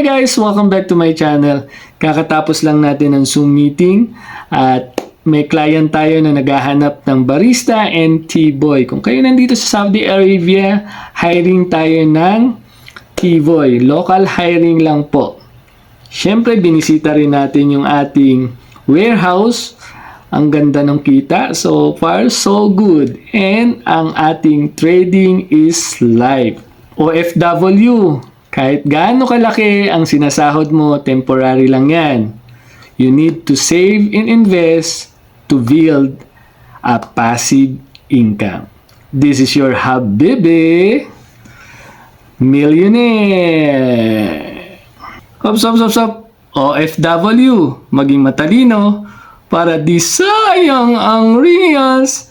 Hi guys! Welcome back to my channel. Kakatapos lang natin ng Zoom meeting at may client tayo na naghahanap ng barista and tea boy. Kung kayo nandito sa Saudi Arabia, hiring tayo ng tea boy. Local hiring lang po. Siyempre, binisita rin natin yung ating warehouse. Ang ganda ng kita. So far, so good. And ang ating trading is live. OFW. Kahit gaano kalaki ang sinasahod mo, temporary lang yan. You need to save and invest to build a passive income. This is your Habibi Millionaire. Hop. OFW, maging matalino para di sayang ang reals.